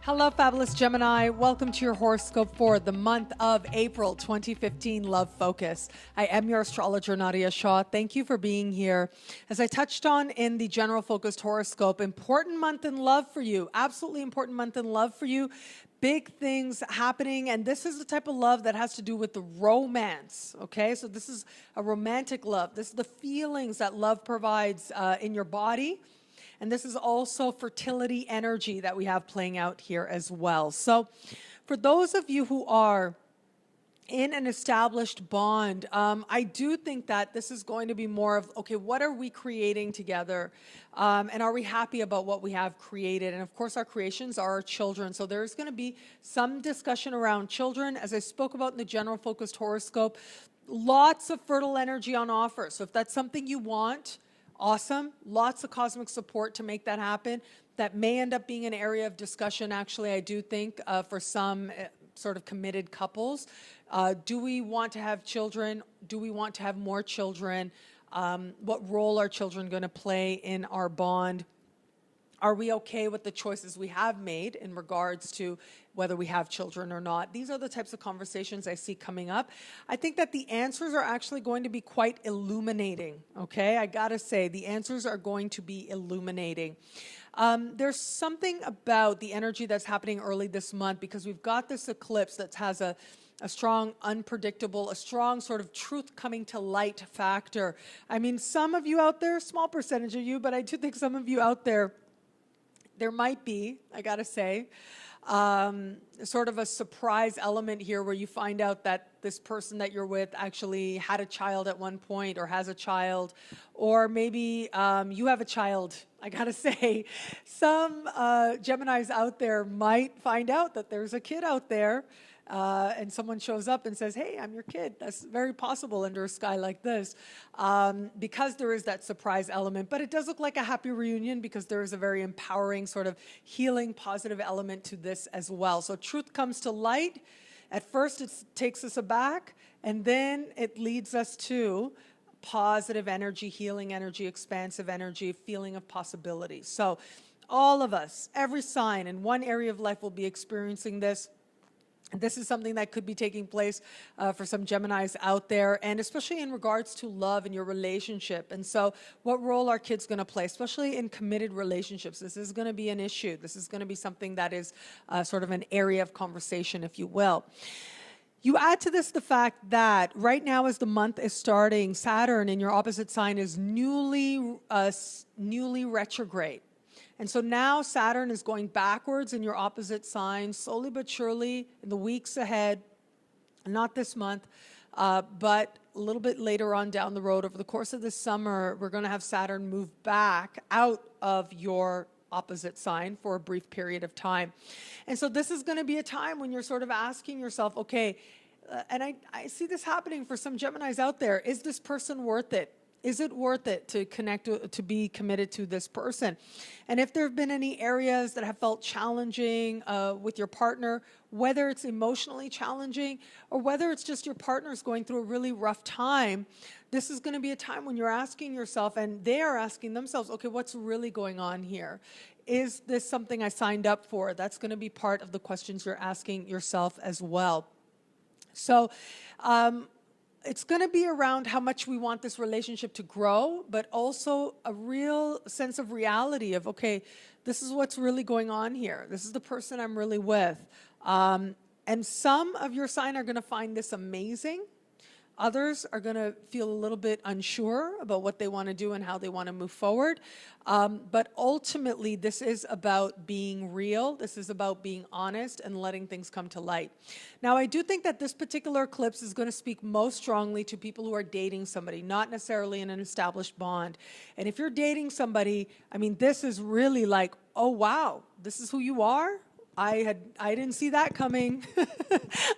Hello, fabulous Gemini. Welcome to your horoscope for the month of April 2015 Love Focus. I am your astrologer, Nadiya Shah. Thank you for being here. As I touched on in the general focused horoscope, important month in love for you. Absolutely important month in love for you. Big things happening, and this is the type of love that has to do with the romance, okay? So this is a romantic love. This is the feelings that love provides in your body. And this is also fertility energy that we have playing out here as well. So for those of you who are in an established bond, I do think that this is going to be more of, okay, what are we creating together? And are we happy about what we have created? And of course, our creations are our children. So there's going to be some discussion around children. As I spoke about in the general focused horoscope, lots of fertile energy on offer. So if that's something you want, awesome. Lots of cosmic support to make that happen. That may end up being an area of discussion, actually, I do think, for some sort of committed couples. Do we want to have children? Do we want to have more children? What role are children going to play in our bond? Are we okay with the choices we have made in regards to whether we have children or not? These are the types of conversations I see coming up. I think that the answers are actually going to be quite illuminating, okay? I gotta say, the answers are going to be illuminating. There's something about the energy that's happening early this month because we've got this eclipse that has a strong, unpredictable, a strong sort of truth coming to light factor. I mean, some of you out there, small percentage of you, but I do think some of you out there, there might be, I gotta say, sort of a surprise element here where you find out that this person that you're with actually had a child at one point or has a child, or maybe you have a child. I gotta say, some Geminis out there might find out that there's a kid out there and someone shows up and says, hey, I'm your kid. That's very possible under a sky like this because there is that surprise element. But it does look like a happy reunion because there is a very empowering sort of healing, positive element to this as well. So truth comes to light. At first, it takes us aback, and then it leads us to positive energy, healing energy, expansive energy, feeling of possibility. So all of us, every sign in one area of life will be experiencing this. This is something that could be taking place for some Geminis out there, and especially in regards to love and your relationship. And so what role are kids going to play, especially in committed relationships? This is going to be an issue. This is going to be something that is sort of an area of conversation, if you will. You add to this the fact that right now as the month is starting, Saturn in your opposite sign is newly retrograde. And so now Saturn is going backwards in your opposite sign, slowly but surely in the weeks ahead, not this month, but a little bit later on down the road. Over the course of this summer, we're going to have Saturn move back out of your opposite sign for a brief period of time. And so this is going to be a time when you're sort of asking yourself, okay, and I see this happening for some Geminis out there, is this person worth it? Is it worth it to connect, to be committed to this person? And if there have been any areas that have felt challenging with your partner, whether it's emotionally challenging or whether it's just your partner's going through a really rough time, this is going to be a time when you're asking yourself, and they are asking themselves, okay, what's really going on here? Is this something I signed up for? That's going to be part of the questions you're asking yourself as well. So, it's going to be around how much we want this relationship to grow, but also a real sense of reality of, okay, this is what's really going on here. This is the person I'm really with. And some of your sign are going to find this amazing. Others are going to feel a little bit unsure about what they want to do and how they want to move forward. But ultimately, this is about being real. This is about being honest and letting things come to light. Now, I do think that this particular eclipse is going to speak most strongly to people who are dating somebody, not necessarily in an established bond. And if you're dating somebody, I mean, this is really like, oh, wow, this is who you are? I didn't see that coming.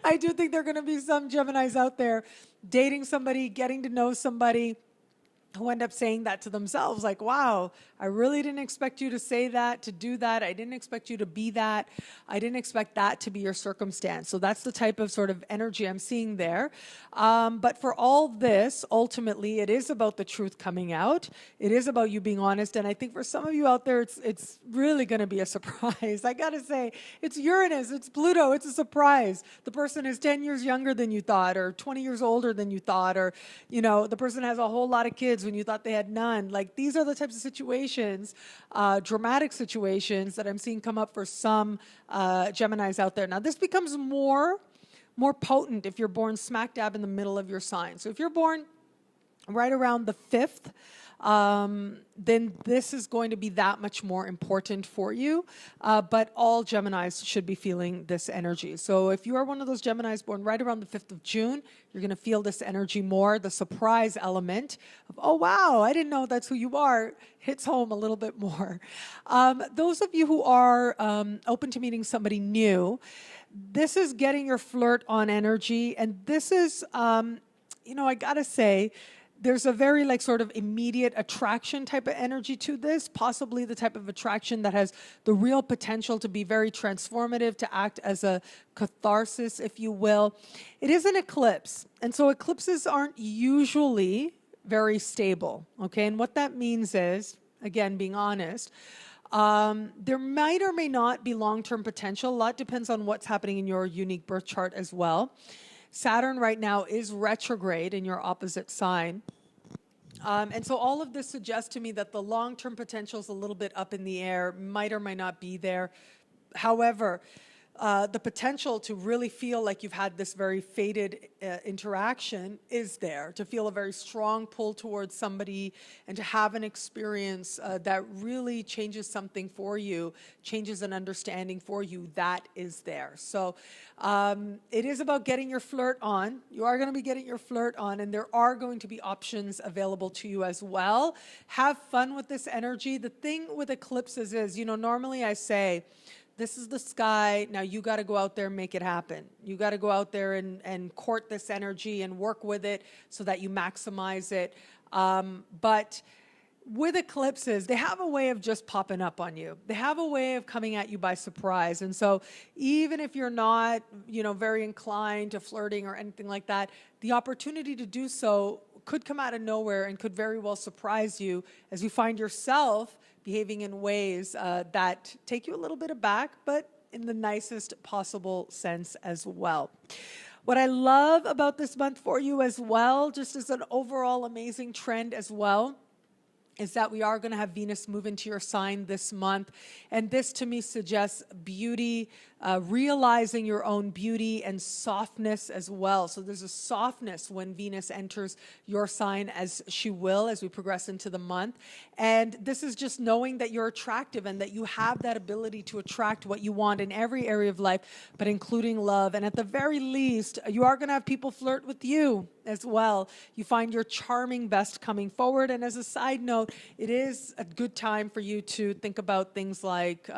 I do think there are going to be some Geminis out there dating somebody, getting to know somebody, who end up saying that to themselves, like, wow, I really didn't expect you to say that, to do that. I didn't expect you to be that. I didn't expect that to be your circumstance. So that's the type of sort of energy I'm seeing there. But for all this, ultimately, it is about the truth coming out. It is about you being honest. And I think for some of you out there, it's really going to be a surprise. I got to say, it's Uranus, it's Pluto, it's a surprise. The person is 10 years younger than you thought, or 20 years older than you thought, or, the person has a whole lot of kids when you thought they had none. Like, these are the types of situations, dramatic situations that I'm seeing come up for some Geminis out there. Now, this becomes more potent if you're born smack dab in the middle of your sign. So if you're born right around the 5th, then this is going to be that much more important for you. But all Geminis should be feeling this energy. So if you are one of those Geminis born right around the 5th of June, you're going to feel this energy more. The surprise element of, oh, wow, I didn't know that's who you are, hits home a little bit more. Those of you who are open to meeting somebody new, this is getting your flirt on energy. And this is, I got to say, there's a very sort of immediate attraction type of energy to this, possibly the type of attraction that has the real potential to be very transformative, to act as a catharsis, if you will. It is an eclipse, and so eclipses aren't usually very stable, okay? And what that means is, again, being honest, there might or may not be long-term potential. A lot depends on what's happening in your unique birth chart as well. Saturn right now is retrograde in your opposite sign. And so all of this suggests to me that the long-term potential is a little bit up in the air, might or might not be there. However, the potential to really feel like you've had this very fated interaction is there, to feel a very strong pull towards somebody and to have an experience that really changes something for you, changes an understanding for you, that is there. So it is about getting your flirt on. You are going to be getting your flirt on, and there are going to be options available to you as well. Have fun with this energy. The thing with eclipses is, normally I say, this is the sky. Now you got to go out there and make it happen. You got to go out there and court this energy and work with it so that you maximize it. But with eclipses, they have a way of just popping up on you. They have a way of coming at you by surprise. And so even if you're not, very inclined to flirting or anything like that, the opportunity to do so could come out of nowhere and could very well surprise you as you find yourself behaving in ways that take you a little bit aback, but in the nicest possible sense as well. What I love about this month for you as well, just as an overall amazing trend as well, is that we are going to have Venus move into your sign this month. And this to me suggests beauty, realizing your own beauty and softness as well. So there's a softness when Venus enters your sign, as she will as we progress into the month. And this is just knowing that you're attractive and that you have that ability to attract what you want in every area of life, but including love. And at the very least, you are going to have people flirt with you as well. You find your charming best coming forward. And as a side note, it is a good time for you to think about things like,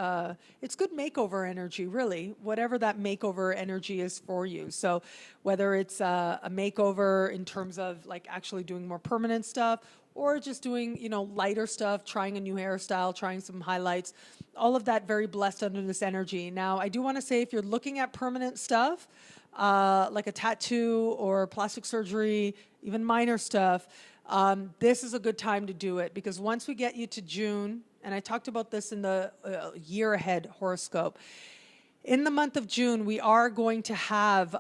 it's good makeover energy, really, whatever that makeover energy is for you. So whether it's a makeover in terms of actually doing more permanent stuff, or just doing, lighter stuff, trying a new hairstyle, trying some highlights, all of that very blessed under this energy. Now, I do want to say, if you're looking at permanent stuff, like a tattoo or plastic surgery, even minor stuff, this is a good time to do it, because once we get you to June, and I talked about this in the year ahead horoscope, in the month of June, we are going to have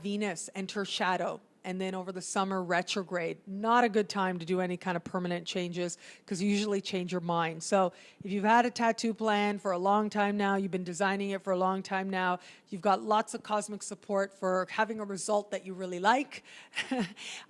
Venus enter shadow. And then over the summer, retrograde. Not a good time to do any kind of permanent changes, because you usually change your mind. So if you've had a tattoo plan for a long time now, you've been designing it for a long time now, you've got lots of cosmic support for having a result that you really like,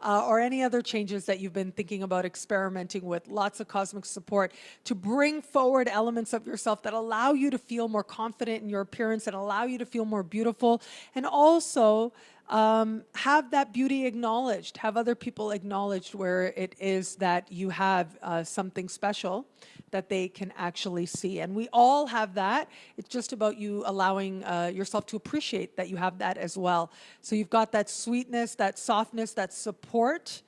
or any other changes that you've been thinking about experimenting with, lots of cosmic support to bring forward elements of yourself that allow you to feel more confident in your appearance and allow you to feel more beautiful, and also have that beauty acknowledged, have other people acknowledged where it is that you have something special that they can actually see. And we all have that. It's just about you allowing yourself to appreciate that you have that as well. So you've got that sweetness, that softness, that support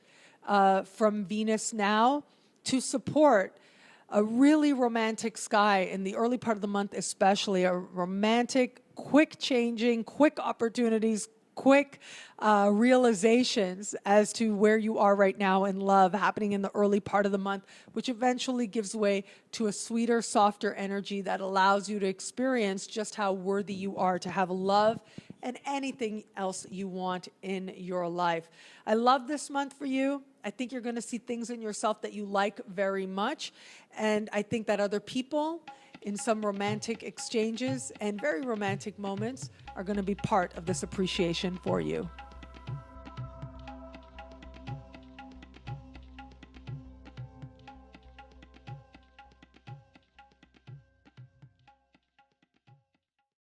from Venus now to support a really romantic sky in the early part of the month, especially a romantic, quick changing, quick opportunities, quick realizations as to where you are right now in love happening in the early part of the month, which eventually gives way to a sweeter, softer energy that allows you to experience just how worthy you are to have love and anything else you want in your life. I love this month for you. I think you're going to see things in yourself that you like very much. And I think that other people in some romantic exchanges and very romantic moments are going to be part of this appreciation for you.